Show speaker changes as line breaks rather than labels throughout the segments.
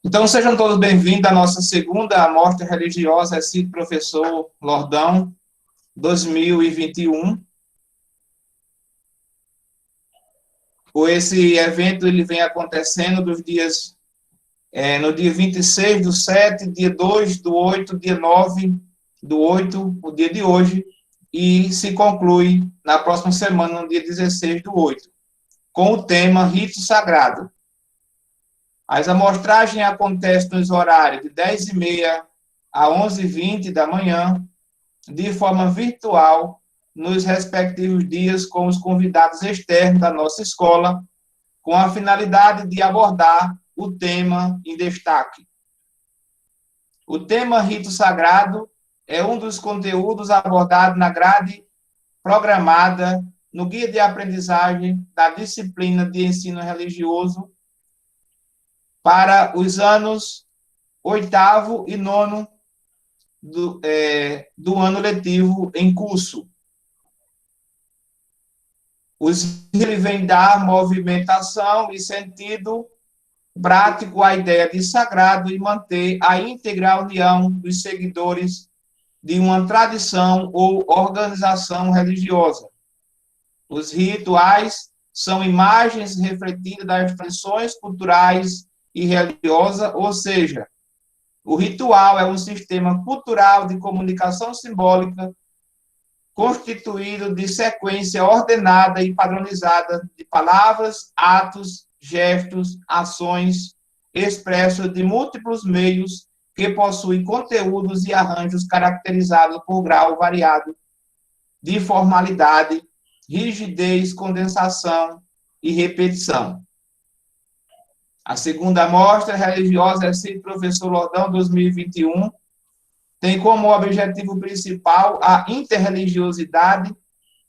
Então, sejam todos bem-vindos à nossa segunda amostra religiosa, esse professor Lordão 2021. Esse evento ele vem acontecendo no dia 26/7, dia 2/8, dia 9/8, o dia de hoje, e se conclui na próxima semana, no dia 16/8, com o tema Rito Sagrado. As amostragens acontecem nos horários de 10h30 a 11h20 da manhã, de forma virtual, nos respectivos dias, com os convidados externos da nossa escola, com a finalidade de abordar o tema em destaque. O tema Rito Sagrado é um dos conteúdos abordados na grade programada no Guia de Aprendizagem da Disciplina de Ensino Religioso para os anos 8º e 9º do ano letivo em curso. Ele vem dar movimentação e sentido prático à ideia de sagrado e manter a íntegra união dos seguidores de uma tradição ou organização religiosa. Os rituais são imagens refletidas das tradições culturais e religiosas, ou seja, o ritual é um sistema cultural de comunicação simbólica constituído de sequência ordenada e padronizada de palavras, atos, gestos, ações, expressos de múltiplos meios que possuem conteúdos e arranjos caracterizados por grau variado de formalidade, rigidez, condensação e repetição. A segunda amostra religiosa é Professor Lordão 2021, tem como objetivo principal a interreligiosidade,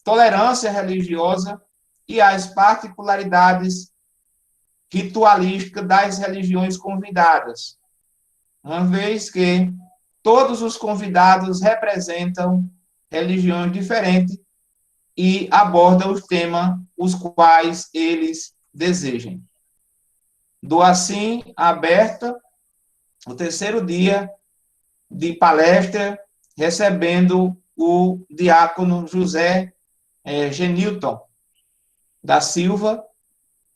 tolerância religiosa e as particularidades ritualísticas das religiões convidadas, uma vez que todos os convidados representam religiões diferentes e abordam os temas os quais eles desejem. Do assim aberta, o terceiro dia de palestra, recebendo o diácono José Genilton da Silva,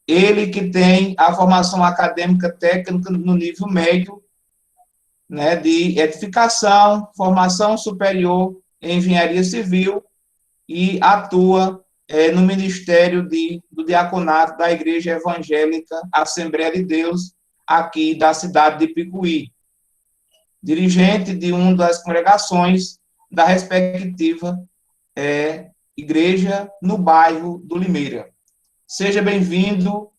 ele que tem a formação acadêmica técnica no nível médio, né, de edificação, formação superior em engenharia civil e atua no Ministério do Diaconato da Igreja Evangélica Assembleia de Deus, aqui da cidade de Picuí, dirigente de uma das congregações da respectiva igreja no bairro do Limeira. Seja bem-vindo,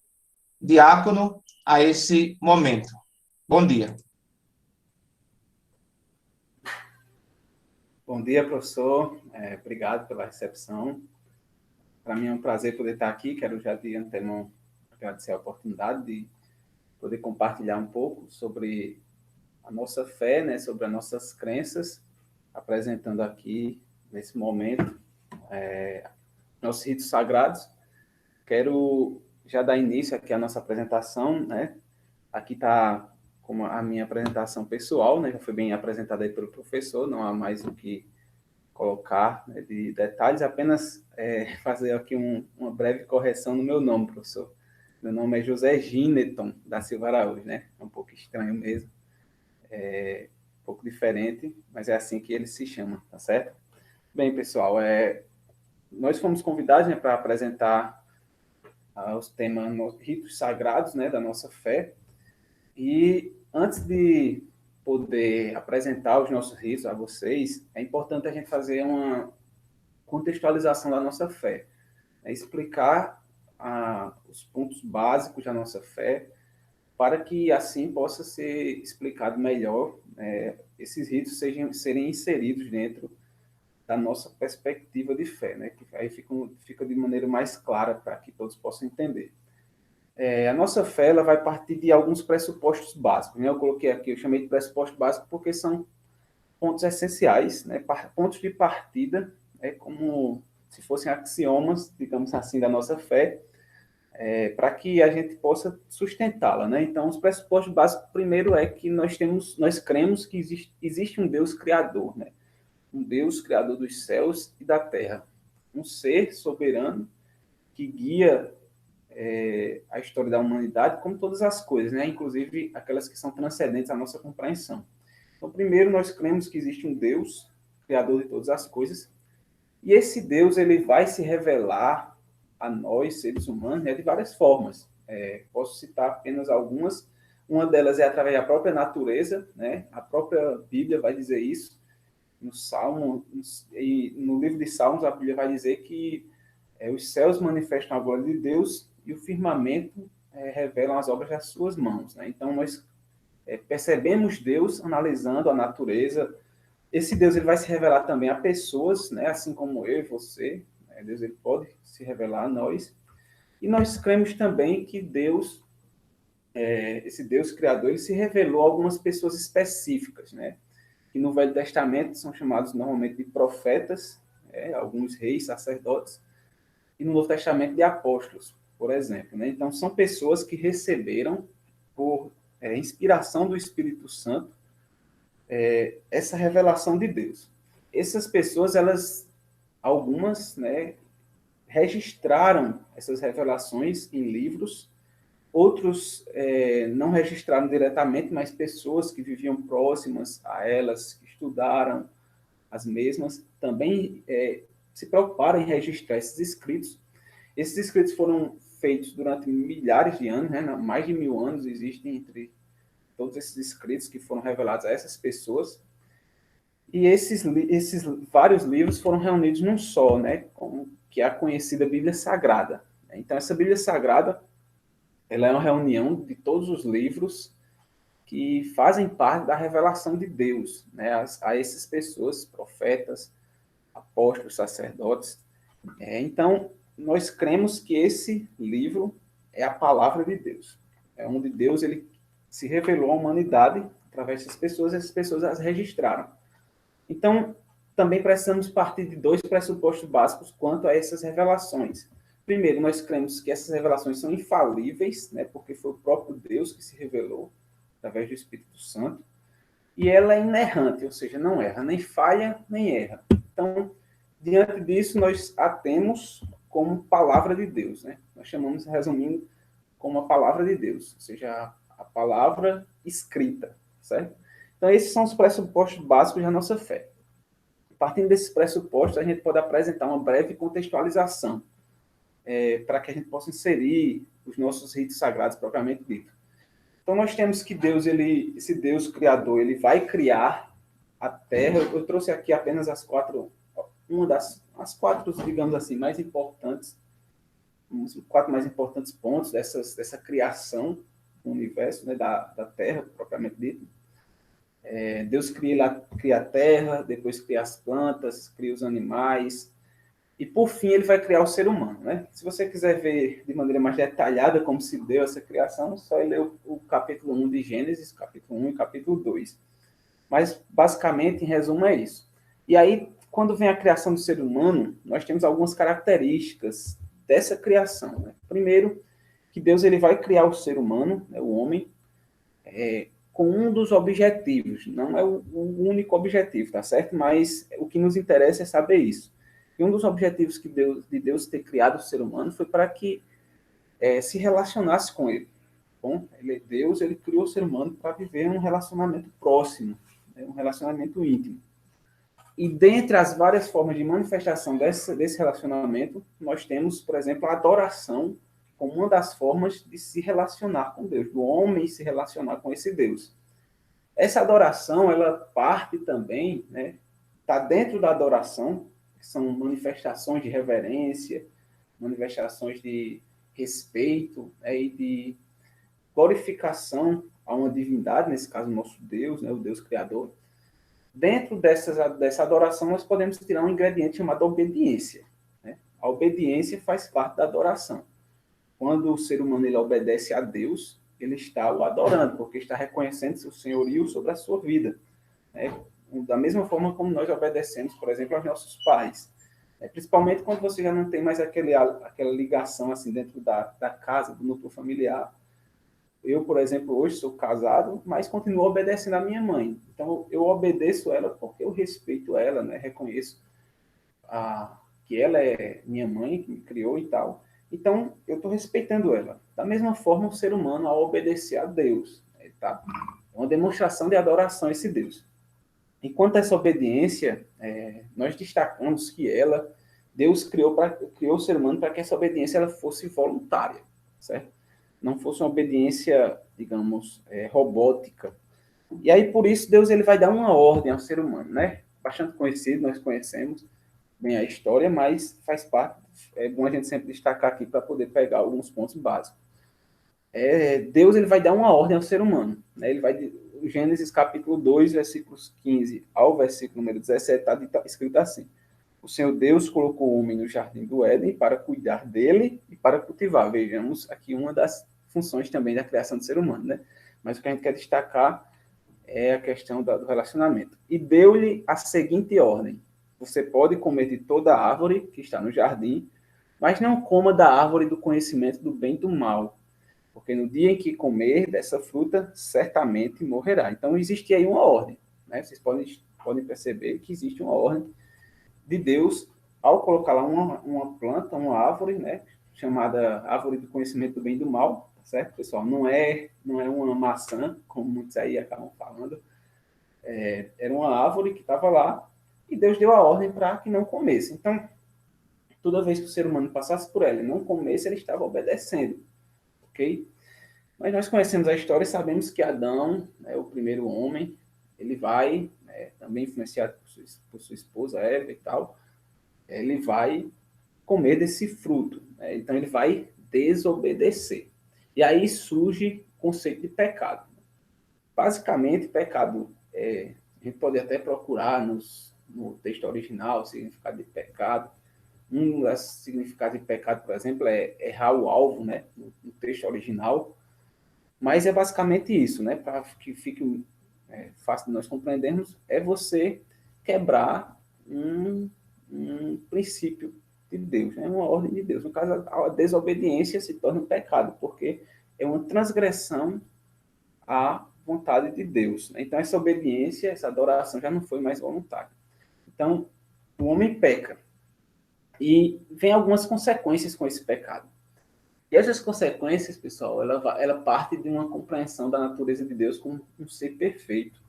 diácono, a esse momento. Bom dia.
Bom dia, professor. Obrigado pela recepção. Para mim é um prazer poder estar aqui. Quero já de antemão agradecer a oportunidade de poder compartilhar um pouco sobre a nossa fé, né, sobre as nossas crenças, apresentando aqui, nesse momento, nossos ritos sagrados. Quero já dar início aqui à nossa apresentação, né? Aqui está como a minha apresentação pessoal, né? Já foi bem apresentada aí pelo professor, não há mais o que colocar, né, de detalhes, apenas fazer aqui uma breve correção no meu nome, professor. Meu nome é José Gineton da Silva Araújo, né? É um pouco estranho mesmo, um pouco diferente, mas é assim que ele se chama, tá certo? Bem, pessoal, nós fomos convidados, né, para apresentar os temas ritos sagrados, né, da nossa fé. E antes de poder apresentar os nossos ritos a vocês, é importante a gente fazer uma contextualização da nossa fé, explicar os pontos básicos da nossa fé, para que assim possa ser explicado melhor, esses ritos serem inseridos dentro da nossa perspectiva de fé, né? Que aí fica de maneira mais clara para que todos possam entender. A nossa fé ela vai partir de alguns pressupostos básicos, né? Eu coloquei aqui, eu chamei de pressuposto básico porque são pontos essenciais, né? Pontos de partida, como se fossem axiomas, digamos assim, da nossa fé, para que a gente possa sustentá-la, né? Então, os pressupostos básicos, primeiro é que nós cremos que existe um Deus criador, né? Um Deus criador dos céus e da terra, um ser soberano que guia a história da humanidade, como todas as coisas, né? Inclusive aquelas que são transcendentes à nossa compreensão. Então, primeiro, nós cremos que existe um Deus criador de todas as coisas, e esse Deus ele vai se revelar a nós, seres humanos, né, de várias formas. Posso citar apenas algumas. Uma delas é através da própria natureza, né? A própria Bíblia vai dizer isso. No Salmo, e no livro de Salmos, a Bíblia vai dizer que os céus manifestam a glória de Deus e o firmamento revelam as obras das suas mãos, né? Então, nós percebemos Deus analisando a natureza. Esse Deus ele vai se revelar também a pessoas, né? Assim como eu e você. Né? Deus ele pode se revelar a nós. E nós cremos também que Deus, esse Deus criador, ele se revelou a algumas pessoas específicas, né? Que no Velho Testamento são chamados normalmente de profetas, alguns reis, sacerdotes, e no Novo Testamento de apóstolos, por exemplo. Né? Então, são pessoas que receberam, por inspiração do Espírito Santo, essa revelação de Deus. Essas pessoas, algumas, né, registraram essas revelações em livros, outros não registraram diretamente, mas pessoas que viviam próximas a elas, que estudaram as mesmas, também se preocuparam em registrar esses escritos. Esses escritos foram feitos durante milhares de anos, né? Mais de 1000 anos existem entre todos esses escritos que foram revelados a essas pessoas. E esses vários livros foram reunidos num só, né? Que é a conhecida Bíblia Sagrada. Então, essa Bíblia Sagrada ela é uma reunião de todos os livros que fazem parte da revelação de Deus, né? A essas pessoas, profetas, apóstolos, sacerdotes. Então, nós cremos que esse livro é a palavra de Deus. É onde Deus ele se revelou à humanidade através dessas pessoas, e essas pessoas as registraram. Então, também precisamos partir de 2 pressupostos básicos quanto a essas revelações. Primeiro, nós cremos que essas revelações são infalíveis, né, porque foi o próprio Deus que se revelou através do Espírito Santo, e ela é inerrante, ou seja, não erra, nem falha, nem erra. Então, diante disso, nós a temos como palavra de Deus, né? Nós chamamos, resumindo, como a palavra de Deus, ou seja, a palavra escrita, certo? Então, esses são os pressupostos básicos da nossa fé. Partindo desses pressupostos, a gente pode apresentar uma breve contextualização para que a gente possa inserir os nossos ritos sagrados propriamente dito. Então, nós temos que Deus, esse Deus criador, ele vai criar a Terra. Eu trouxe aqui apenas as 4, digamos assim, mais importantes, os 4 mais importantes pontos dessa criação do universo, né, da Terra, propriamente dito. Deus cria a terra, depois cria as plantas, cria os animais, e por fim ele vai criar o ser humano. Né? Se você quiser ver de maneira mais detalhada como se deu essa criação, só ler o capítulo 1 de Gênesis, capítulo 1 e capítulo 2. Mas, basicamente, em resumo, é isso. E aí, quando vem a criação do ser humano, nós temos algumas características dessa criação. Né? Primeiro, que Deus ele vai criar o ser humano, né, o homem, com um dos objetivos, não é o único objetivo, tá certo? Mas o que nos interessa é saber isso. E um dos objetivos de Deus ter criado o ser humano foi para que se relacionasse com ele. Bom, Deus ele criou o ser humano para viver um relacionamento próximo, né? Um relacionamento íntimo. E dentre as várias formas de manifestação desse relacionamento, nós temos, por exemplo, a adoração como uma das formas de se relacionar com Deus, do homem se relacionar com esse Deus. Essa adoração, ela parte também, né, está dentro da adoração, que são manifestações de reverência, manifestações de respeito, né, e de glorificação a uma divindade, nesse caso, o nosso Deus, né, o Deus Criador. Dentro dessa adoração, nós podemos tirar um ingrediente chamado obediência. Né? A obediência faz parte da adoração. Quando o ser humano ele obedece a Deus, ele está o adorando, porque está reconhecendo seu senhorio sobre a sua vida. Né? Da mesma forma como nós obedecemos, por exemplo, aos nossos pais. Principalmente quando você já não tem mais aquela ligação assim dentro da casa, do núcleo familiar. Eu, por exemplo, hoje sou casado, mas continuo obedecendo a minha mãe. Então, eu obedeço ela porque eu respeito ela, né? Reconheço que ela é minha mãe, que me criou e tal. Então, eu estou respeitando ela. Da mesma forma, o ser humano, ao obedecer a Deus, né, tá? É uma demonstração de adoração a esse Deus. E quanto a essa obediência, nós destacamos que Deus criou o ser humano para que essa obediência ela fosse voluntária, certo? Não fosse uma obediência, digamos, robótica. E aí, por isso, Deus ele vai dar uma ordem ao ser humano, né? Bastante conhecido, nós conhecemos bem a história, mas faz parte, é bom a gente sempre destacar aqui para poder pegar alguns pontos básicos. Deus ele vai dar uma ordem ao ser humano, né? Ele vai, Gênesis capítulo 2, versículos 15 ao versículo número 17, está escrito assim: o Senhor Deus colocou o homem no jardim do Éden para cuidar dele e para cultivar. Vejamos aqui uma das funções também da criação do ser humano, né? Mas o que a gente quer destacar é a questão do relacionamento. E deu-lhe a seguinte ordem: você pode comer de toda a árvore que está no jardim, mas não coma da árvore do conhecimento do bem e do mal, porque no dia em que comer dessa fruta, certamente morrerá. Então, existe aí uma ordem, né? Vocês podem perceber que existe uma ordem de Deus ao colocar lá uma planta, uma árvore, né? Chamada árvore do conhecimento do bem e do mal, certo, pessoal? Não é uma maçã, como muitos aí acabam falando. Era uma árvore que estava lá e Deus deu a ordem para que não comesse. Então, toda vez que o ser humano passasse por ela e não comesse, ele estava obedecendo, ok? Mas nós conhecemos a história e sabemos que Adão, né, o primeiro homem, ele vai, né, também influenciado por sua esposa Eva e tal, ele vai comer desse fruto, né? Então ele vai desobedecer. E aí surge o conceito de pecado. Basicamente, pecado, a gente pode até procurar no texto original o significado de pecado. Um dos significados de pecado, por exemplo, é errar o alvo, né, no texto original. Mas é basicamente isso, né? Para que fique fácil de nós compreendermos, é você quebrar um princípio de Deus, né? Uma ordem de Deus. No caso, a desobediência se torna um pecado, porque é uma transgressão à vontade de Deus, né? Então, essa obediência, essa adoração já não foi mais voluntária. Então, o homem peca. E vem algumas consequências com esse pecado. E essas consequências, pessoal, ela parte de uma compreensão da natureza de Deus como um ser perfeito,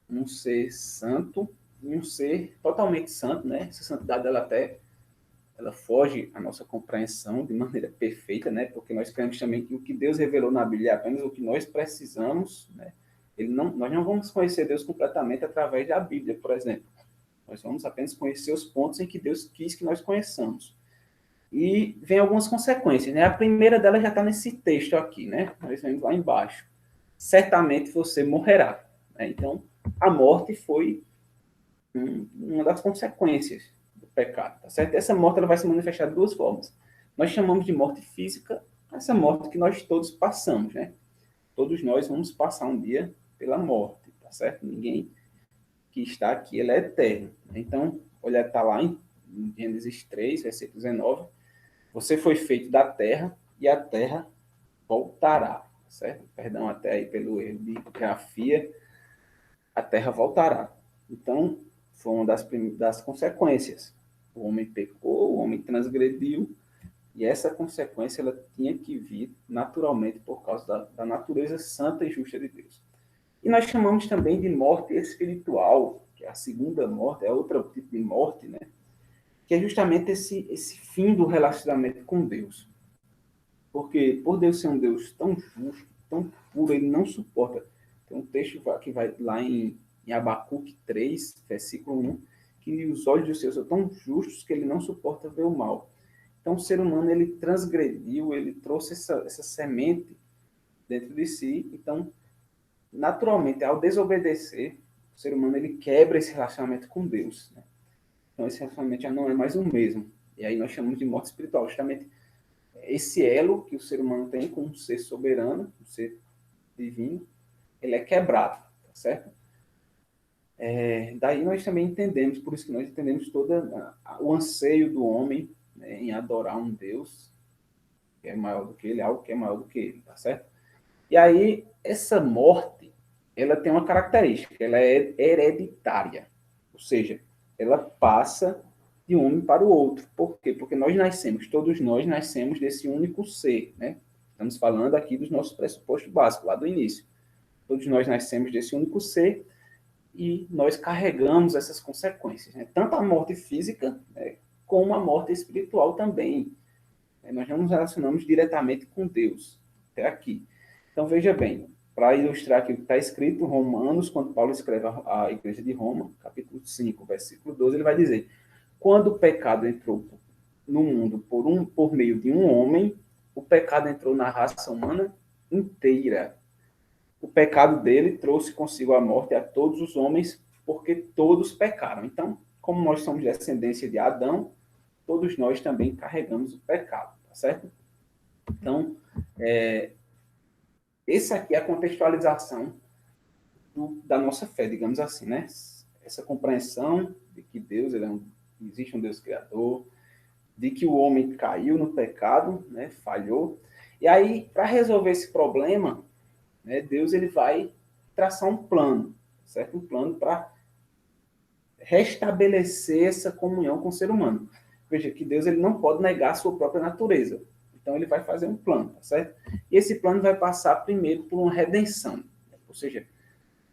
um ser santo, e um ser totalmente santo, né? Essa santidade ela foge à nossa compreensão de maneira perfeita, né? Porque nós cremos também que o que Deus revelou na Bíblia é apenas o que nós precisamos, né? Nós não vamos conhecer Deus completamente através da Bíblia, por exemplo. Nós vamos apenas conhecer os pontos em que Deus quis que nós conheçamos. E vem algumas consequências, né? A primeira delas já está nesse texto aqui, né? Nós vemos lá embaixo. Certamente você morrerá, né? Então, a morte foi uma das consequências do pecado, tá certo? Essa morte ela vai se manifestar de duas formas. Nós chamamos de morte física, essa morte que nós todos passamos, né? Todos nós vamos passar um dia pela morte, tá certo? Ninguém que está aqui, ele é eterno. Então, olha, está lá em Gênesis 3, versículo 19, você foi feito da terra e a terra voltará, certo? Perdão até aí pelo erro de grafia, a terra voltará. Então, foi uma das consequências. O homem pecou, o homem transgrediu, e essa consequência ela tinha que vir naturalmente por causa da natureza santa e justa de Deus. E nós chamamos também de morte espiritual, que é a segunda morte, é outro tipo de morte, né? Que é justamente esse fim do relacionamento com Deus. Porque por Deus ser um Deus tão justo, tão puro, ele não suporta. Tem um texto que vai lá em Abacuque 3, versículo 1, que os olhos do Senhor são tão justos que ele não suporta ver o mal. Então o ser humano ele transgrediu, ele trouxe essa semente dentro de si. Então, naturalmente, ao desobedecer, o ser humano ele quebra esse relacionamento com Deus, né? Então esse relacionamento já não é mais o mesmo. E aí nós chamamos de morte espiritual, justamente esse elo que o ser humano tem com um ser soberano, um ser divino, ele é quebrado, tá certo? Daí nós também entendemos, por isso que nós entendemos todo o anseio do homem, né, em adorar um Deus que é maior do que ele, algo que é maior do que ele, tá certo? E aí, essa morte, ela tem uma característica, ela é hereditária, ou seja, ela passa de um homem para o outro. Por quê? Porque todos nós nascemos desse único ser, né? Estamos falando aqui dos nossos pressupostos básicos, lá do início. Todos nós nascemos desse único ser e nós carregamos essas consequências, né? Tanto a morte física, né, como a morte espiritual também. Nós não nos relacionamos diretamente com Deus, até aqui. Então, veja bem, para ilustrar aqui o que está escrito em Romanos, quando Paulo escreve à igreja de Roma, capítulo 5, versículo 12, ele vai dizer: quando o pecado entrou no mundo por meio de um homem, o pecado entrou na raça humana inteira. O pecado dele trouxe consigo a morte a todos os homens, porque todos pecaram. Então, como nós somos descendência de Adão, todos nós também carregamos o pecado, tá certo? Então, essa aqui é a contextualização da nossa fé, digamos assim, né? Essa compreensão de que Deus, existe um Deus criador, de que o homem caiu no pecado, né? Falhou. E aí, para resolver esse problema, né, Deus ele vai traçar um plano, certo? Um plano para restabelecer essa comunhão com o ser humano. Veja que Deus ele não pode negar a sua própria natureza. Então, ele vai fazer um plano, tá certo? E esse plano vai passar primeiro por uma redenção, ou seja,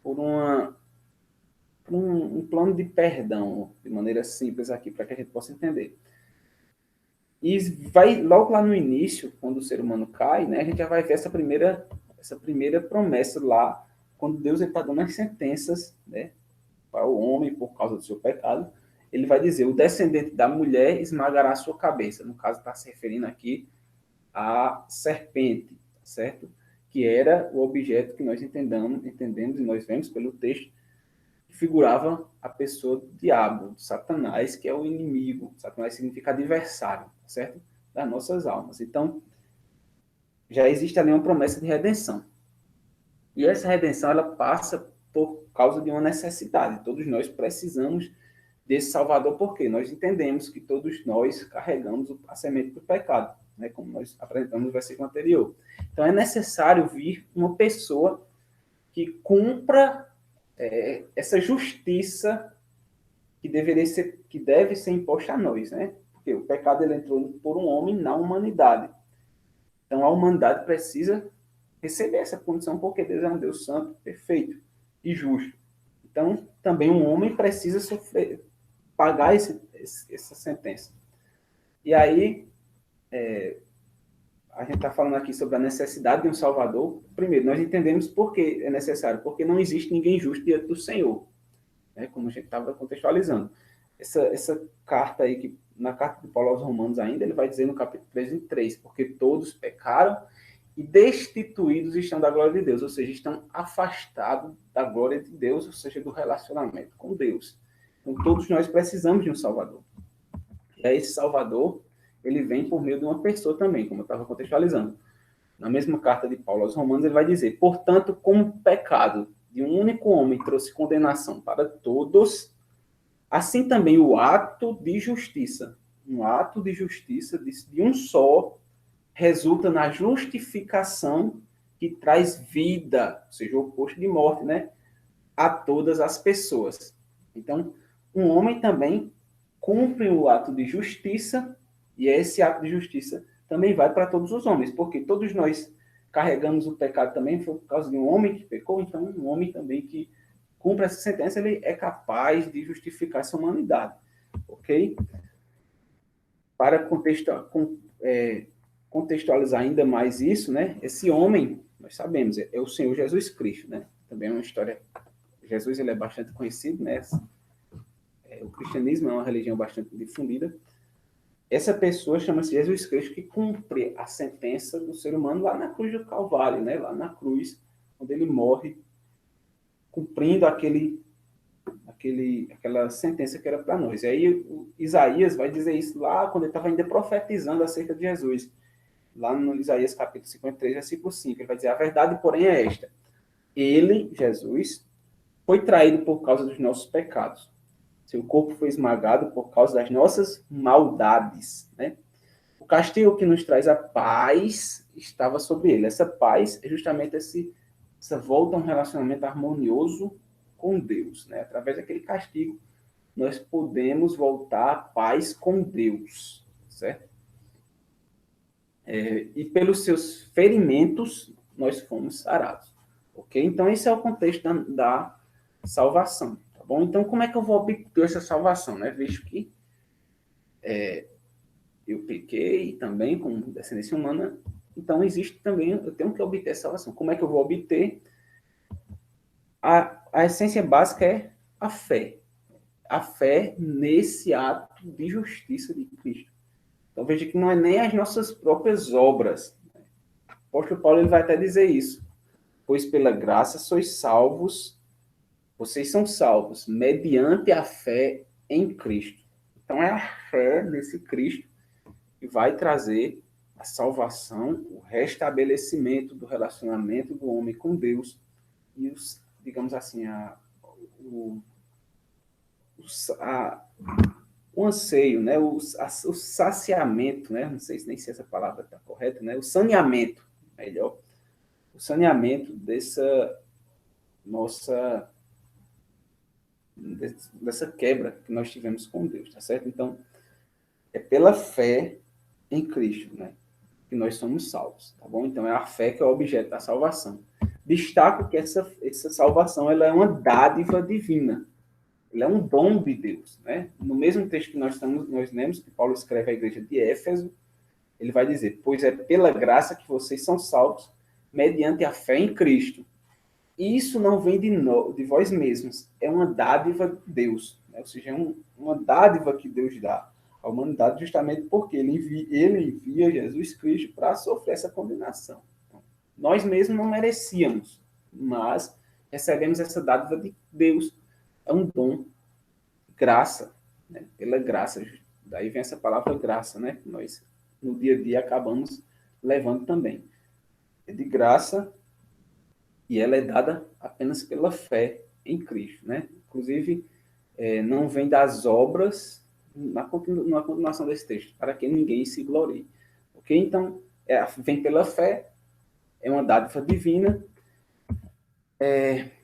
por um plano de perdão, de maneira simples aqui, para que a gente possa entender. E vai, logo lá no início, quando o ser humano cai, né, a gente já vai ver essa primeira promessa lá, quando Deus está dando as sentenças, né, para o homem por causa do seu pecado. Ele vai dizer: o descendente da mulher esmagará a sua cabeça. No caso, está se referindo aqui à serpente, certo? Que era o objeto que nós entendemos e nós vemos pelo texto, que figurava a pessoa do diabo, Satanás, que é o inimigo. Satanás significa adversário, certo? Das nossas almas. Então, já existe ali uma promessa de redenção. E essa redenção, ela passa por causa de uma necessidade. Todos nós precisamos desse Salvador, porque nós entendemos que todos nós carregamos a semente do pecado, né? Como nós apresentamos no versículo anterior. Então, é necessário vir uma pessoa que cumpra essa justiça que deve ser imposta a nós, né? Porque o pecado ele entrou por um homem na humanidade. Então, a humanidade precisa receber essa punição, porque Deus é um Deus santo, perfeito e justo. Então, também um homem precisa pagar essa sentença. E aí, a gente está falando aqui sobre a necessidade de um Salvador. Primeiro, nós entendemos por que é necessário, porque não existe ninguém justo diante do Senhor, né? Como a gente estava contextualizando. Essa carta aí, que na carta de Paulo aos Romanos ainda, ele vai dizer no capítulo 3, porque todos pecaram e destituídos estão da glória de Deus, ou seja, estão afastados da glória de Deus, ou seja, do relacionamento com Deus. Então, todos nós precisamos de um Salvador. E aí, esse Salvador, ele vem por meio de uma pessoa também, como eu estava contextualizando. Na mesma carta de Paulo aos Romanos, ele vai dizer: portanto, como o pecado de um único homem trouxe condenação para todos, assim também o ato de justiça, um ato de justiça de um só, resulta na justificação que traz vida, ou seja, o oposto de morte, né, a todas as pessoas. Então, um homem também cumpre o ato de justiça, e esse ato de justiça também vai para todos os homens, porque todos nós carregamos o pecado também, foi por causa de um homem que pecou, então um homem também que cumpre essa sentença, ele é capaz de justificar essa humanidade, ok? Para contextualizar ainda mais isso, né? Esse homem, nós sabemos, é o Senhor Jesus Cristo, né? Também é uma história. Jesus ele é bastante conhecido, né? O cristianismo é uma religião bastante difundida. Essa pessoa chama-se Jesus Cristo, que cumpre a sentença do ser humano lá na cruz do Calvário, né? Lá na cruz, onde ele morre, cumprindo aquela sentença que era para nós. E aí o Isaías vai dizer isso lá quando ele estava ainda profetizando acerca de Jesus. Lá no Isaías capítulo 53, versículo 5, ele vai dizer: a verdade, porém, é esta. Ele, Jesus, foi traído por causa dos nossos pecados. Seu corpo foi esmagado por causa das nossas maldades, né? O castigo que nos traz a paz estava sobre ele. Essa paz é justamente essa volta a um relacionamento harmonioso com Deus, né? Através daquele castigo, nós podemos voltar à paz com Deus, certo? E pelos seus ferimentos, nós fomos sarados, ok? Então, esse é o contexto da salvação, tá bom? Então, como é que eu vou obter essa salvação, né? Visto que eu pequei também com descendência humana, então existe também, eu tenho que obter essa salvação. Como é que eu vou obter? A essência básica é a fé. A fé nesse ato de justiça de Cristo. Então veja que não é nem as nossas próprias obras. O apóstolo Paulo ele vai até dizer isso. Pois pela graça sois salvos, vocês são salvos, mediante a fé em Cristo. Então é a fé nesse Cristo que vai trazer a salvação, o restabelecimento do relacionamento do homem com Deus e os, digamos assim, o anseio, né? o saciamento, né? Não sei nem se essa palavra está correta, né? O saneamento, melhor, o saneamento dessa nossa dessa quebra que nós tivemos com Deus, tá certo? Então, é pela fé em Cristo, né, que nós somos salvos, tá bom? Então, é a fé que é o objeto da salvação. Destaco que essa salvação ela é uma dádiva divina. Ele é um dom de Deus, né? No mesmo texto que nós lemos, que Paulo escreve à igreja de Éfeso, ele vai dizer, pois é pela graça que vocês são salvos, mediante a fé em Cristo. E isso não vem de vós mesmos, é uma dádiva de Deus, né? Ou seja, é uma dádiva que Deus dá à humanidade justamente porque ele envia Jesus Cristo para sofrer essa condenação. Então, nós mesmos não merecíamos, mas recebemos essa dádiva de Deus. É um dom, graça, né? Pela graça. Daí vem essa palavra graça, né? Que nós, no dia a dia, acabamos levando também. É de graça e ela é dada apenas pela fé em Cristo, né? Inclusive, não vem das obras, na continuação desse texto, para que ninguém se glorie. Ok? Então, vem pela fé, é uma dádiva divina,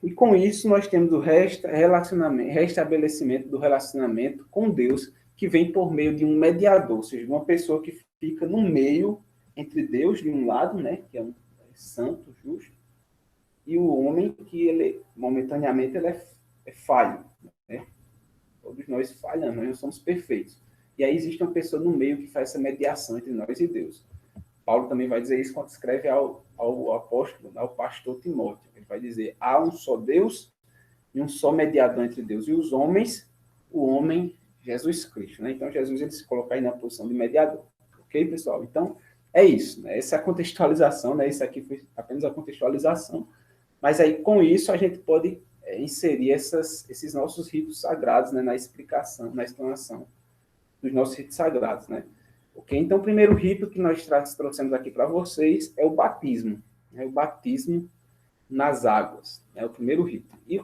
e com isso nós temos o restabelecimento do relacionamento com Deus, que vem por meio de um mediador, ou seja, uma pessoa que fica no meio entre Deus, de um lado, né, que é um santo, justo, e o homem que ele, momentaneamente, ele é falho, né? Todos nós falhamos, nós não somos perfeitos. E aí existe uma pessoa no meio que faz essa mediação entre nós e Deus. Paulo também vai dizer isso quando escreve ao apóstolo, ao pastor Timóteo. Ele vai dizer, há um só Deus e um só mediador entre Deus e os homens, o homem Jesus Cristo, né? Então Jesus ele se coloca aí na posição de mediador. Ok, pessoal? Então, é isso, né? Essa é a contextualização, né? Isso aqui foi apenas a contextualização. Mas aí, com isso, a gente pode inserir esses nossos ritos sagrados, né, na explicação, na explanação dos nossos ritos sagrados, né? Ok? Então, o primeiro rito que nós trouxemos aqui para vocês é o batismo. Né? O batismo nas águas. É o primeiro rito. E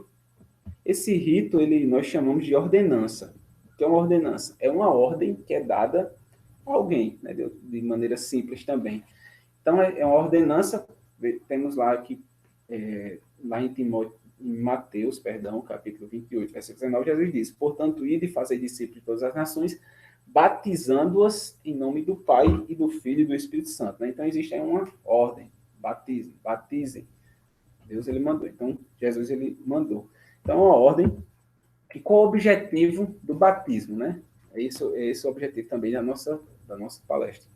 esse rito, nós chamamos de ordenança. O que é uma ordenança? É uma ordem que é dada a alguém, né, de maneira simples também. Então, é uma ordenança, temos lá aqui, lá em Mateus, capítulo 28, versículo 19, Jesus diz, portanto, ide e fazei discípulos de todas as nações, batizando-as em nome do Pai e do Filho e do Espírito Santo. Né? Então, existe aí uma ordem, batizem. Deus, ele mandou. Então, Jesus, ele mandou. Então, é uma ordem. E qual o objetivo do batismo, né? Esse é o objetivo também da nossa palestra.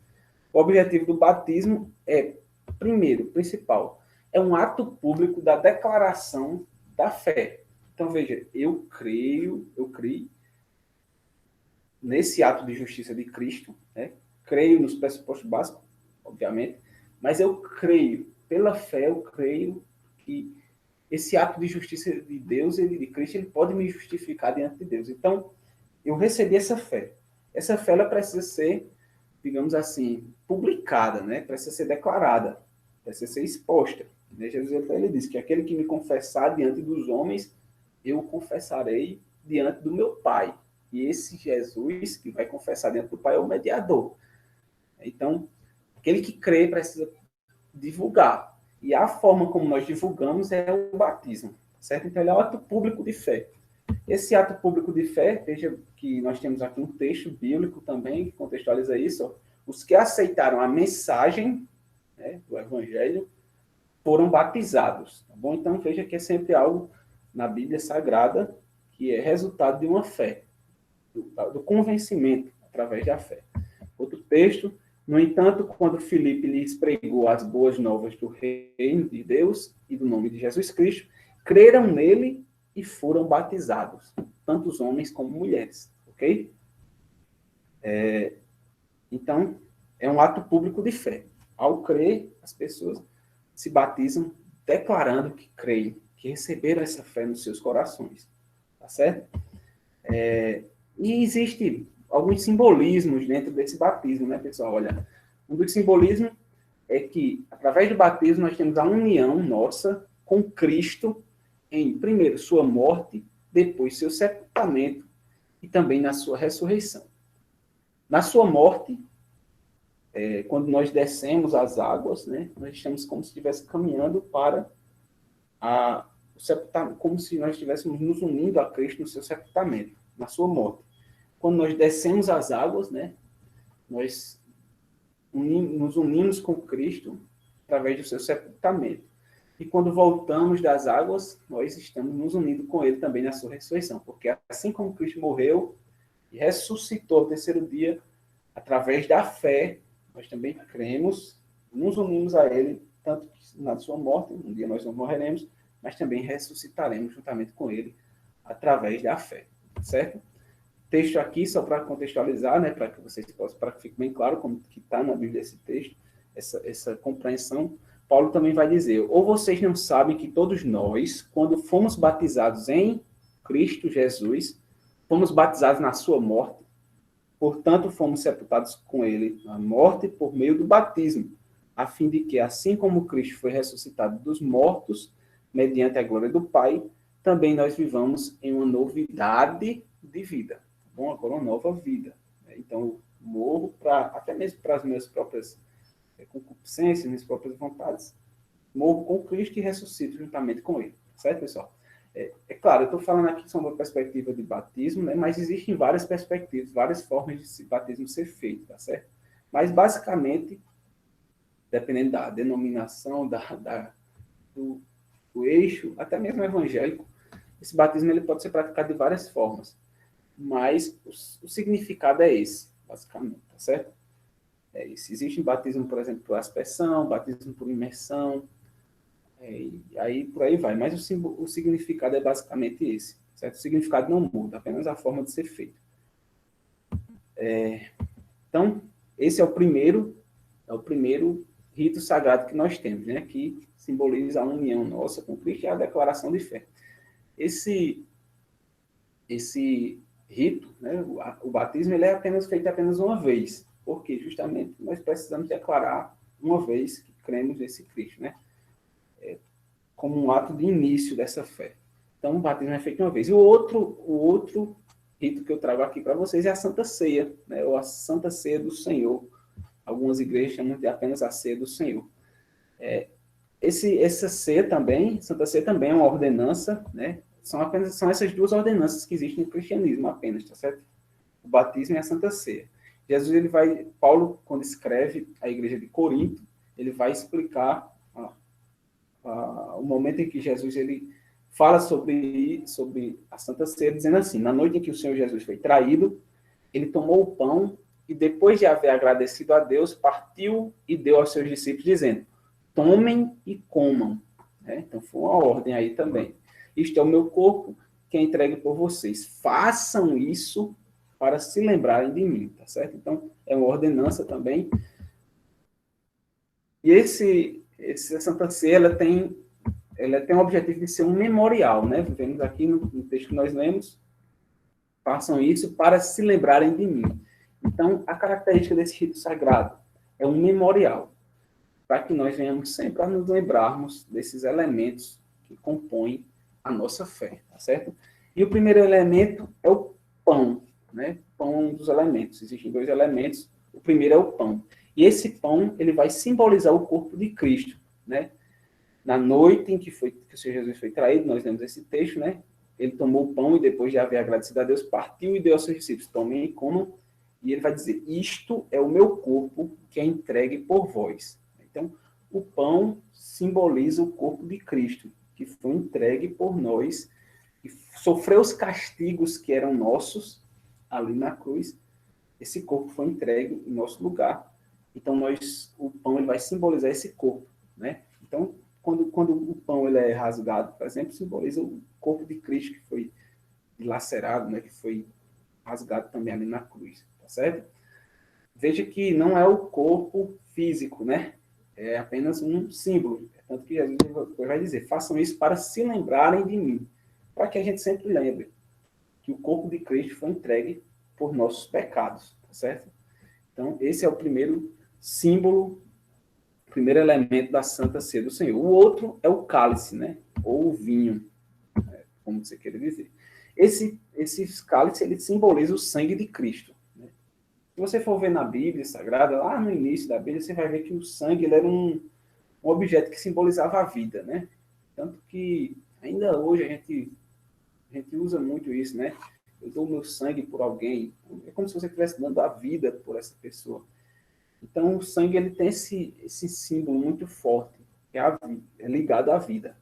O objetivo do batismo é, primeiro, principal, é um ato público da declaração da fé. Então, veja, eu creio nesse ato de justiça de Cristo, né? Creio nos pressupostos básicos, obviamente, mas eu creio, pela fé, eu creio que esse ato de justiça de Deus, de Cristo, ele pode me justificar diante de Deus. Então, eu recebi essa fé. Essa fé, ela precisa ser, digamos assim, publicada, né? Precisa ser declarada, precisa ser exposta. Né? Jesus ele diz que aquele que me confessar diante dos homens, eu confessarei diante do meu Pai. E esse Jesus que vai confessar diante do Pai é o mediador. Então, aquele que crê precisa divulgar. E a forma como nós divulgamos é o batismo, certo? Então, ele é um ato público de fé. Esse ato público de fé, veja que nós temos aqui um texto bíblico também que contextualiza isso. Ó. Os que aceitaram a mensagem, né, do Evangelho foram batizados. Tá bom? Então, veja que é sempre algo na Bíblia Sagrada que é resultado de uma fé, do convencimento através da fé. Outro texto, no entanto, quando Filipe lhes pregou as boas novas do reino de Deus e do nome de Jesus Cristo, creram nele e foram batizados, tanto os homens como mulheres, ok? Então, é um ato público de fé. Ao crer, as pessoas se batizam declarando que creem, que receberam essa fé nos seus corações, tá certo? E existe alguns simbolismos dentro desse batismo, né, pessoal? Olha, um dos simbolismos é que, através do batismo, nós temos a união nossa com Cristo em, primeiro, sua morte, depois seu sepultamento e também na sua ressurreição. Na sua morte, quando nós descemos as águas, né, nós estamos como se estivesse caminhando para o sepultamento, como se nós estivéssemos nos unindo a Cristo no seu sepultamento, na sua morte. Quando nós descemos as águas, né, nós nos unimos com Cristo através do seu sepultamento. E quando voltamos das águas, nós estamos nos unindo com ele também na sua ressurreição. Porque assim como Cristo morreu e ressuscitou ao terceiro dia, através da fé, nós também cremos, nos unimos a ele, tanto que na sua morte, um dia nós não morreremos, mas também ressuscitaremos juntamente com ele através da fé. Certo? Texto aqui, só para contextualizar, né, para que vocês possam, para que fique bem claro como que está na Bíblia esse texto, essa compreensão. Paulo também vai dizer: ou vocês não sabem que todos nós, quando fomos batizados em Cristo Jesus, fomos batizados na sua morte, portanto fomos sepultados com ele na morte por meio do batismo, a fim de que, assim como Cristo foi ressuscitado dos mortos, mediante a glória do Pai, também nós vivamos em uma novidade de vida. Bom, agora uma nova vida. Então, eu morro até mesmo para as minhas próprias concupiscências, minhas próprias vontades. Morro com Cristo e ressuscito juntamente com ele. Certo, pessoal? É claro, eu estou falando aqui sobre uma perspectiva de batismo, né, mas existem várias perspectivas, várias formas de batismo ser feito, tá certo? Mas, basicamente, dependendo da denominação, do eixo, até mesmo evangélico, esse batismo ele pode ser praticado de várias formas. Mas o significado é esse, basicamente, tá certo? É isso. Existe batismo, por exemplo, por aspersão, batismo por imersão, e aí por aí vai. Mas o significado é basicamente esse, certo? O significado não muda, apenas a forma de ser feito. Então, esse é o primeiro rito sagrado que nós temos, né? Que simboliza a união nossa com Cristo e a declaração de fé. Esse rito, né, o batismo, ele é feito apenas uma vez, porque justamente nós precisamos declarar uma vez que cremos nesse Cristo, né, como um ato de início dessa fé. Então, o batismo é feito uma vez. E o outro rito que eu trago aqui para vocês é a Santa Ceia, né, ou a Santa Ceia do Senhor. Algumas igrejas chamam de apenas a Ceia do Senhor. Essa ceia também, Santa Ceia também é uma ordenança, né? São essas duas ordenanças que existem no cristianismo apenas, tá certo? O batismo e a Santa Ceia. Paulo, quando escreve a igreja de Corinto, ele vai explicar o momento em que Jesus ele fala sobre a Santa Ceia, dizendo assim: na noite em que o Senhor Jesus foi traído, ele tomou o pão e, depois de haver agradecido a Deus, partiu e deu aos seus discípulos, dizendo: tomem e comam. Então, foi uma ordem aí também. Isto é o meu corpo, que é entregue por vocês. Façam isso para se lembrarem de mim, tá certo? Então, é uma ordenança também. E essa Santa Ceia, ela tem o objetivo de ser um memorial, né? Vemos aqui no texto que nós lemos: façam isso para se lembrarem de mim. Então, a característica desse rito sagrado é um memorial, para que nós venhamos sempre a nos lembrarmos desses elementos que compõem a nossa fé, tá certo? E o primeiro elemento é o pão, né? Pão é um dos elementos. Existem dois elementos. O primeiro é o pão. E esse pão, ele vai simbolizar o corpo de Cristo, né? Na noite em que o Senhor Jesus foi traído, nós lemos esse texto, né? Ele tomou o pão e depois de haver agradecido a Deus, partiu e deu aos seus discípulos: tomem e comam. E ele vai dizer: isto é o meu corpo que é entregue por vós. Então, o pão simboliza o corpo de Cristo, que foi entregue por nós, que sofreu os castigos que eram nossos ali na cruz. Esse corpo foi entregue em nosso lugar. Então, o pão ele vai simbolizar esse corpo, né? Então, quando o pão ele é rasgado, por exemplo, simboliza o corpo de Cristo que foi dilacerado, né? Que foi rasgado também ali na cruz, tá certo? Veja que não é o corpo físico, né? É apenas um símbolo. Tanto que Jesus vai dizer: façam isso para se lembrarem de mim. Para que a gente sempre lembre que o corpo de Cristo foi entregue por nossos pecados, tá certo? Então, esse é o primeiro símbolo, o primeiro elemento da Santa Ceia do Senhor. O outro é o cálice, né? Ou o vinho, como você queira dizer. Esse cálice, ele simboliza o sangue de Cristo. Né? Se você for ver na Bíblia Sagrada, lá no início da Bíblia, você vai ver que o sangue ele era um objeto que simbolizava a vida, né? Tanto que ainda hoje a gente usa muito isso, né? Eu dou meu sangue por alguém. É como se você estivesse dando a vida por essa pessoa. Então, o sangue ele tem esse símbolo muito forte, que é ligado à vida.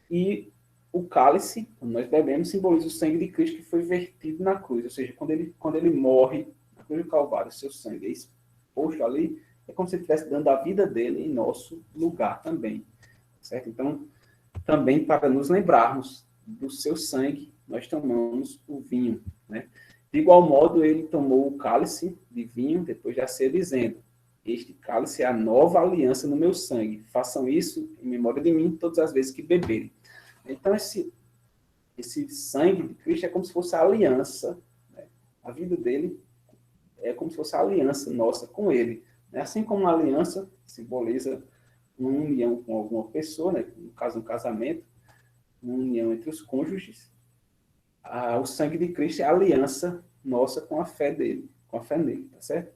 E o cálice, quando nós bebemos, simboliza o sangue de Cristo que foi vertido na cruz. Ou seja, quando ele morre na cruz do Calvário, o seu sangue é exposto ali, é como se ele estivesse dando a vida dele em nosso lugar também. Certo? Então, também para nos lembrarmos do seu sangue, nós tomamos o vinho. Né? De igual modo, ele tomou o cálice de vinho depois de ser dizendo: este cálice é a nova aliança no meu sangue. Façam isso em memória de mim todas as vezes que beberem. Então, esse sangue de Cristo é como se fosse a aliança. Né? A vida dele é como se fosse a aliança nossa com ele. Né? Assim como a aliança simboliza uma união com alguma pessoa, né? No caso, um casamento, uma união entre os cônjuges, o sangue de Cristo é a aliança nossa com a fé dele, com a fé nele, tá certo?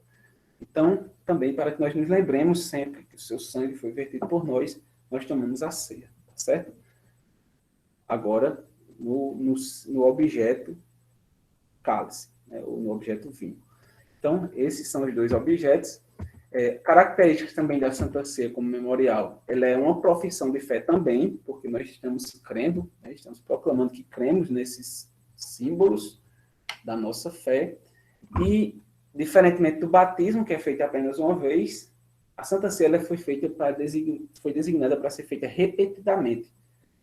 Então, também para que nós nos lembremos sempre que o seu sangue foi vertido por nós, nós tomamos a ceia, tá certo? Agora, no objeto cálice, né, ou no objeto vinho. Então, esses são os dois objetos. Características também da Santa Ceia como memorial. Ela é uma profissão de fé também, porque nós estamos crendo, né, estamos proclamando que cremos nesses símbolos da nossa fé. E, diferentemente do batismo, que é feito apenas uma vez, a Santa Ceia foi designada para ser feita repetidamente,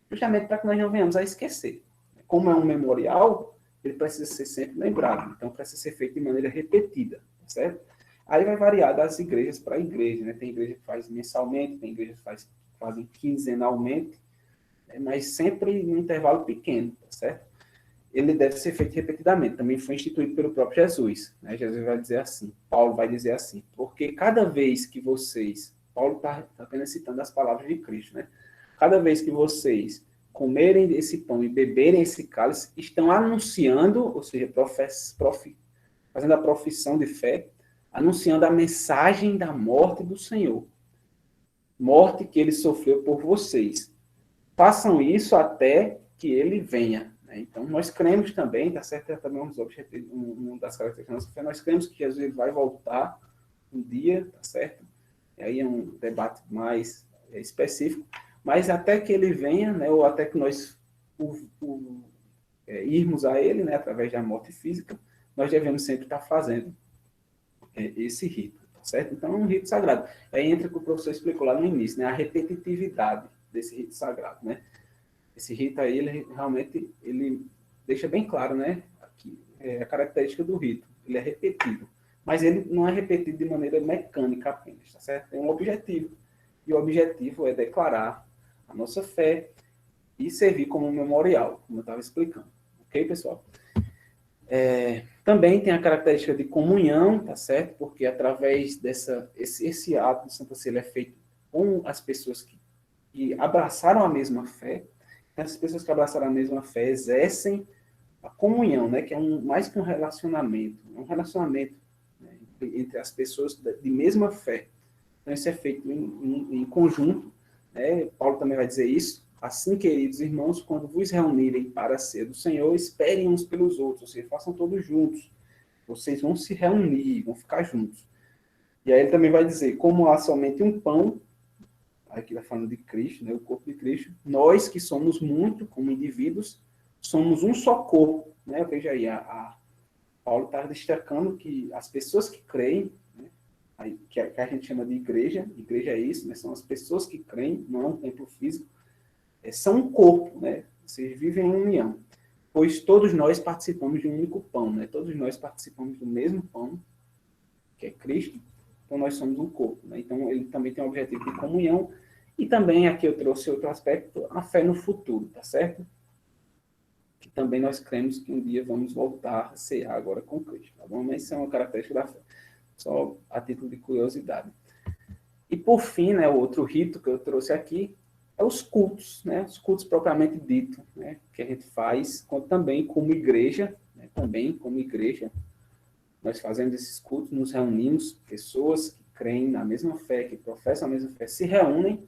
justamente para que nós não venhamos a esquecer. Como é um memorial, ele precisa ser sempre lembrado, então precisa ser feito de maneira repetida, certo? Aí vai variar das igrejas para igreja, né? Tem igreja que faz mensalmente, tem igreja que fazem quinzenalmente, mas sempre num intervalo pequeno, tá certo? Ele deve ser feito repetidamente. Também foi instituído pelo próprio Jesus. Né? Jesus vai dizer assim, Paulo vai dizer assim, porque cada vez que vocês, Paulo está apenas citando as palavras de Cristo, né? Cada vez que vocês comerem esse pão e beberem esse cálice, estão anunciando, ou seja, fazendo a profissão de fé, anunciando a mensagem da morte do Senhor. Morte que ele sofreu por vocês. Façam isso até que ele venha. Então, nós cremos também, tá certo? É também uma das características da nossa fé, nós cremos que Jesus vai voltar um dia, tá certo? E aí é um debate mais específico, mas até que ele venha, né, ou até que nós irmos a ele, né, através da morte física, nós devemos sempre estar fazendo esse rito, tá certo? Então, é um rito sagrado. Aí entra o que o professor explicou lá no início, né, a repetitividade desse rito sagrado, né? Esse rito aí, ele realmente ele deixa bem claro, né, aqui, a característica do rito. Ele é repetido, mas ele não é repetido de maneira mecânica apenas, tá certo? Tem um objetivo, e o objetivo é declarar a nossa fé e servir como um memorial, como eu estava explicando. Ok, pessoal? Também tem a característica de comunhão, tá certo? Porque através esse ato de Santa Ceia é feito com as pessoas que abraçaram a mesma fé. Essas pessoas que abraçaram a mesma fé exercem a comunhão, né, que é mais que um relacionamento, né, entre as pessoas de mesma fé. Então, isso é feito em conjunto, né? Paulo também vai dizer isso. Assim, queridos irmãos, quando vos reunirem para ser do Senhor, esperem uns pelos outros, ou seja, façam todos juntos. Vocês vão se reunir, vão ficar juntos. E aí ele também vai dizer, como há somente um pão, aqui está falando de Cristo, né, o corpo de Cristo, nós que somos muito, como indivíduos, somos um só corpo. Né? Veja aí, Paulo está destacando que as pessoas que creem, né, que a gente chama de igreja é isso, né, são as pessoas que creem, não é um templo físico, são um corpo, né, vocês vivem em união, pois todos nós participamos de um único pão, né, todos nós participamos do mesmo pão, que é Cristo, então nós somos um corpo. Né? Então ele também tem um objetivo de comunhão, e também aqui eu trouxe outro aspecto, a fé no futuro, tá certo? Que também nós cremos que um dia vamos voltar a cear agora com Cristo, tá bom? Mas isso é uma característica da fé, só a título de curiosidade. E por fim, né, o outro rito que eu trouxe aqui é os cultos, né? Os cultos propriamente dito, né? Que a gente faz também como igreja, né? Também como igreja, nós fazemos esses cultos, nos reunimos, pessoas que creem na mesma fé, que professam a mesma fé, se reúnem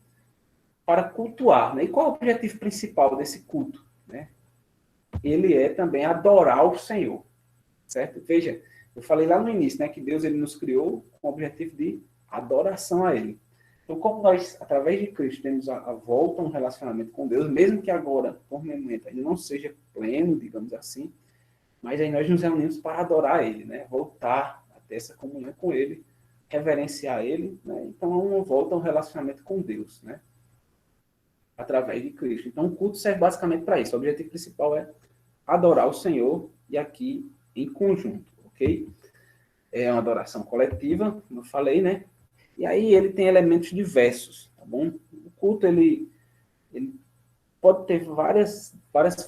para cultuar. Né? E qual é o objetivo principal desse culto? Né? Ele é também adorar o Senhor, certo? Veja, eu falei lá no início, né, que Deus ele nos criou com o objetivo de adoração a Ele. Então, como nós, através de Cristo, temos a volta a um relacionamento com Deus, mesmo que agora, por momento, ainda não seja pleno, digamos assim, mas aí nós nos reunimos para adorar Ele, né? Voltar a ter essa comunhão com Ele, reverenciar Ele, né? Então é uma volta a um relacionamento com Deus, né? Através de Cristo. Então o culto serve basicamente para isso. O objetivo principal é adorar o Senhor e aqui em conjunto, ok? É uma adoração coletiva, como eu falei, né? E aí ele tem elementos diversos, tá bom? O culto, ele pode ter várias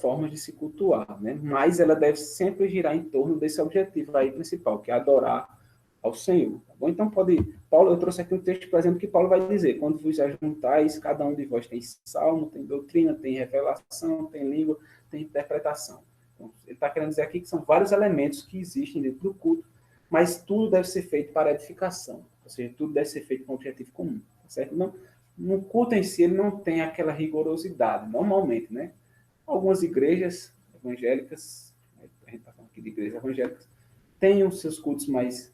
formas de se cultuar, né? Mas ela deve sempre girar em torno desse objetivo aí principal, que é adorar ao Senhor. Tá bom? Então, Paulo, eu trouxe aqui um texto, por exemplo, que Paulo vai dizer, quando vos ajuntais, cada um de vós tem salmo, tem doutrina, tem revelação, tem língua, tem interpretação. Então, ele está querendo dizer aqui que são vários elementos que existem dentro do culto, mas tudo deve ser feito para edificação, ou seja, tudo deve ser feito com um objetivo comum, tá certo? Não, no culto em si, ele não tem aquela rigorosidade, normalmente, né? Algumas igrejas evangélicas, a gente está falando aqui de igrejas evangélicas, têm os seus cultos mais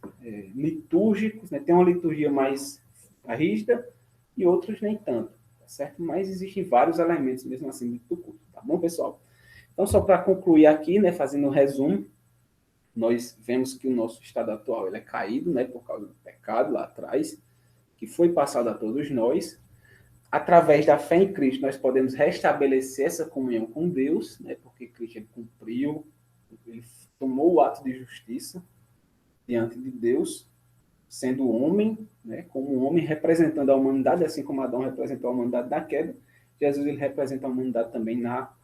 litúrgicos, né? Tem uma liturgia mais rígida e outros nem tanto, tá certo? Mas existem vários elementos mesmo assim dentro do culto, tá bom, pessoal? Então, só para concluir aqui, né, fazendo um resumo, nós vemos que o nosso estado atual ele é caído, né, por causa do pecado lá atrás, que foi passado a todos nós. Através da fé em Cristo, nós podemos restabelecer essa comunhão com Deus, né, porque Cristo ele cumpriu, ele tomou o ato de justiça diante de Deus, sendo homem, né, como um homem representando a humanidade, assim como Adão representou a humanidade da queda, Jesus ele representa a humanidade também na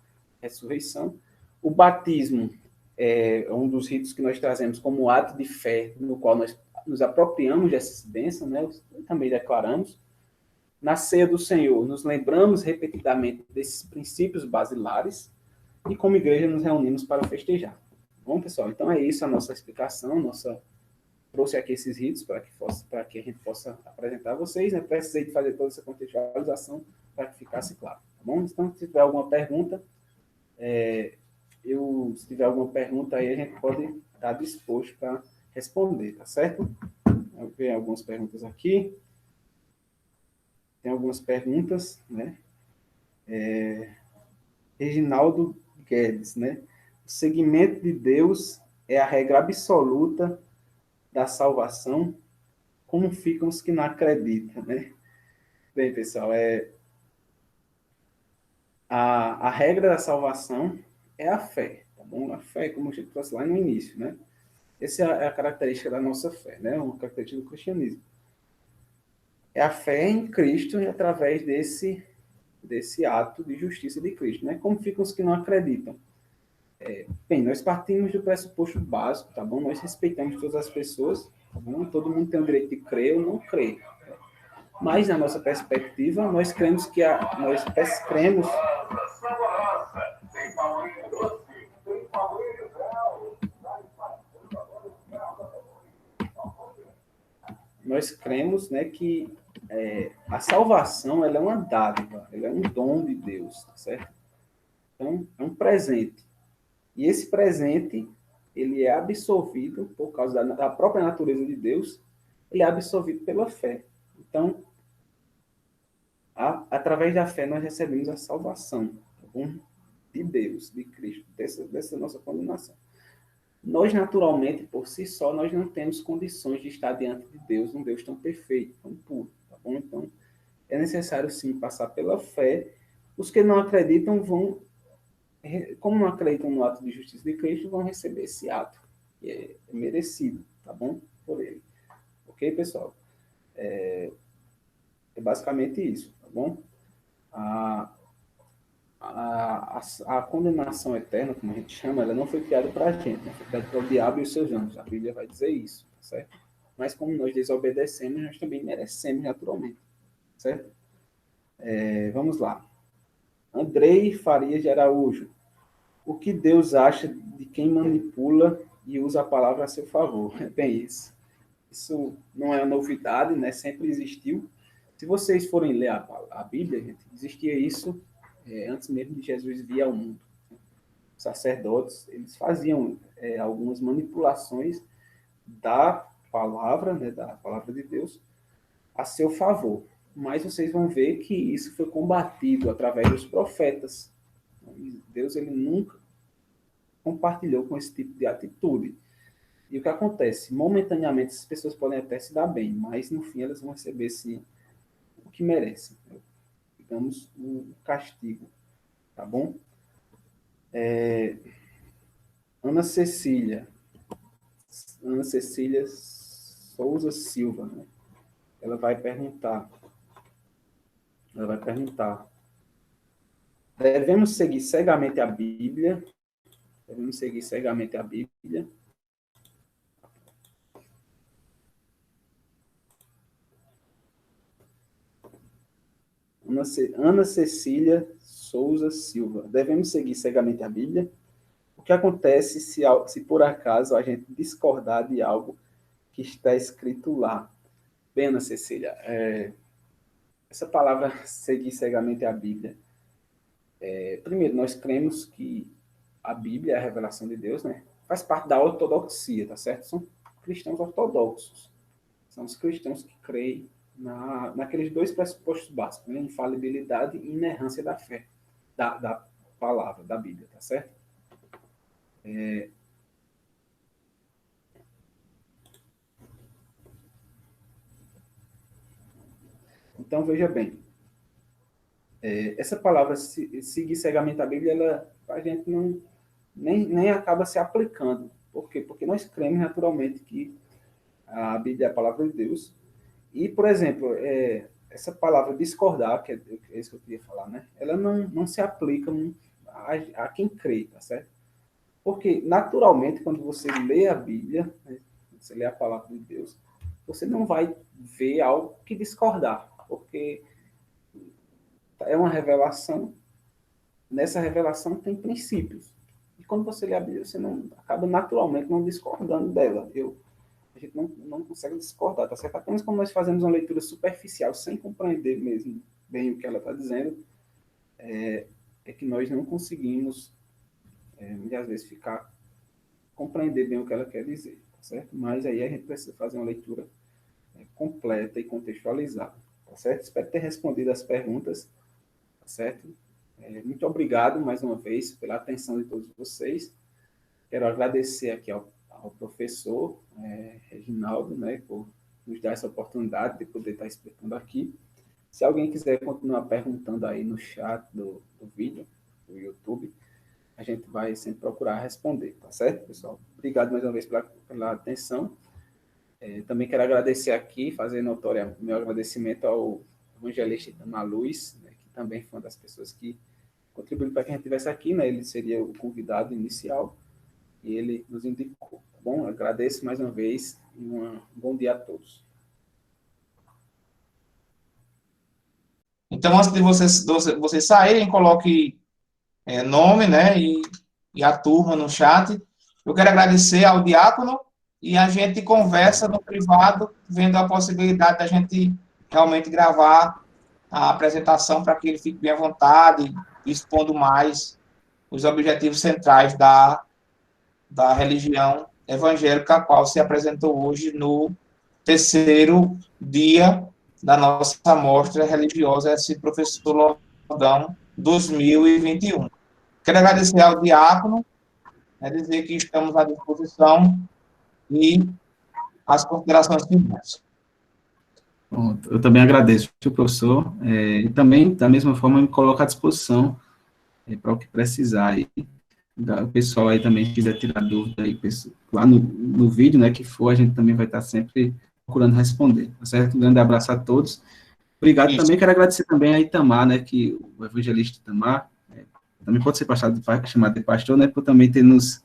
ressurreição. O batismo é um dos ritos que nós trazemos como ato de fé, no qual nós nos apropriamos dessa bênção, né, também declaramos. Na ceia do Senhor, nos lembramos repetidamente desses princípios basilares e, como igreja, nos reunimos para festejar. Bom, pessoal, então é isso a nossa explicação, trouxe aqui esses ritos para que a gente possa apresentar a vocês, né? Precisei de fazer toda essa contextualização para que ficasse claro, tá bom? Então, se tiver alguma pergunta, se tiver alguma pergunta aí, a gente pode estar disposto para responder, tá certo? Eu vou ver algumas perguntas aqui. Tem algumas perguntas, né? Reginaldo Guedes, né? O seguimento de Deus é a regra absoluta da salvação. Como ficam os que não acreditam, né? Bem, pessoal, a regra da salvação é a fé, tá bom? A fé, como a gente trouxe lá no início, né? Essa é a característica da nossa fé, né? Uma característica do cristianismo. É a fé em Cristo e através desse ato de justiça de Cristo, né? Como ficam os que não acreditam? Bem, nós partimos do pressuposto básico, tá bom? Nós respeitamos todas as pessoas, tá bom? Todo mundo tem o direito de crer ou não crer. Mas, na nossa perspectiva, nós cremos nós cremos, né, que a salvação, ela é uma dádiva, ela é um dom de Deus, tá certo? Então, é um presente. E esse presente, ele é absorvido por causa da própria natureza de Deus, ele é absorvido pela fé. Então, através da fé, nós recebemos a salvação, tá bom? De Deus, de Cristo, dessa nossa condenação. Nós, naturalmente, por si só, nós não temos condições de estar diante de Deus, um Deus tão perfeito, tão puro, tá bom? Então, é necessário, sim, passar pela fé. Os que não acreditam vão, como não acreditam no ato de justiça de Cristo, vão receber esse ato, que é merecido, tá bom? Por ele. Ok, pessoal? É basicamente isso, tá bom? A condenação eterna, como a gente chama, ela não foi criada para a gente, né? Foi criada para o diabo e os seus anjos. A Bíblia vai dizer isso, tá certo? Mas como nós desobedecemos, nós também merecemos naturalmente, certo? Vamos lá. Andrei Farias de Araújo. O que Deus acha de quem manipula e usa a palavra a seu favor? É bem isso. Isso não é novidade, né? Sempre existiu. Se vocês forem ler a Bíblia, gente, existia isso antes mesmo de Jesus vir ao mundo. Os sacerdotes, eles faziam algumas manipulações da palavra, né, da palavra de Deus, a seu favor. Mas vocês vão ver que isso foi combatido através dos profetas. Deus, ele nunca compartilhou com esse tipo de atitude. E o que acontece? Momentaneamente, as pessoas podem até se dar bem, mas no fim elas vão receber, sim, o que merecem. Digamos, o castigo. Tá bom? Ana Cecília Souza Silva, né? Ela vai perguntar, devemos seguir cegamente a Bíblia? Devemos seguir cegamente a Bíblia? Ana Cecília Souza Silva. Devemos seguir cegamente a Bíblia? O que acontece se por acaso a gente discordar de algo que está escrito lá? Bem, Ana Cecília, essa palavra seguir cegamente a Bíblia. Primeiro, nós cremos que a Bíblia é a revelação de Deus, né? Faz parte da ortodoxia, tá certo? São cristãos ortodoxos. São os cristãos que creem naqueles dois pressupostos básicos, né? Infalibilidade e inerrância da fé, da palavra, da Bíblia, tá certo? Então, veja bem, essa palavra, seguir cegamente a Bíblia, a gente nem acaba se aplicando. Por quê? Porque nós cremos naturalmente que a Bíblia é a palavra de Deus. E, por exemplo, essa palavra discordar, que é isso que eu queria falar, né? Ela não se aplica a quem crê, tá certo? Porque, naturalmente, quando você lê a Bíblia, né, você lê a palavra de Deus, você não vai ver algo que discordar, porque é uma revelação, nessa revelação tem princípios. E quando você lê a Bíblia, você acaba naturalmente não discordando dela. A gente não consegue discordar, tá certo? Apenas quando nós fazemos uma leitura superficial, sem compreender mesmo bem o que ela está dizendo, é que nós não conseguimos, muitas vezes, compreender bem o que ela quer dizer, tá certo? Mas aí a gente precisa fazer uma leitura completa e contextualizada, tá certo? Espero ter respondido as perguntas, tá certo? Muito obrigado, mais uma vez, pela atenção de todos vocês. Quero agradecer aqui ao professor Reginaldo, né, por nos dar essa oportunidade de poder estar explicando aqui. Se alguém quiser continuar perguntando aí no chat do vídeo, do YouTube, a gente vai sempre procurar responder, tá certo, pessoal? Obrigado mais uma vez pela atenção. Também quero agradecer aqui, fazer notório meu agradecimento ao evangelista Itamar Luz, né, que também foi uma das pessoas que contribuiu para que a gente estivesse aqui, né? Ele seria o convidado inicial e ele nos indicou. Tá bom? Agradeço mais uma vez e um bom dia a todos.
Então, antes de vocês saírem, coloque nome, né, e a turma no chat. Eu quero agradecer ao diácono e a gente conversa no privado, vendo a possibilidade da gente realmente gravar a apresentação para que ele fique bem à vontade, expondo mais os objetivos centrais da religião evangélica, a qual se apresentou hoje no terceiro dia da nossa mostra religiosa, esse professor Lordão 2021. Quero agradecer ao diácono, dizer que estamos à disposição e as considerações finais.
Pronto. Eu também agradeço, professor, e também, da mesma forma, me coloco à disposição para o que precisar aí. O pessoal aí também, se quiser tirar dúvida aí, lá no vídeo, né, que for, a gente também vai estar sempre procurando responder, tá certo? Um grande abraço a todos. Obrigado. Isso. Também quero agradecer também a Itamar, né, que o evangelista Itamar, também pode ser chamado de pastor, né, por também ter nos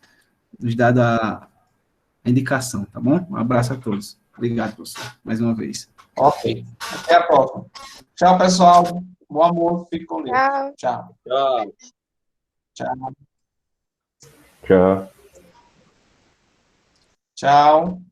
dado a indicação, tá bom? Um abraço a todos. Obrigado, professor, mais uma vez.
Ok. Até a próxima. Tchau, pessoal. Bom almoço. Fique com Deus. Tchau.
Tchau.
Tchau.
Tchau.
Tchau.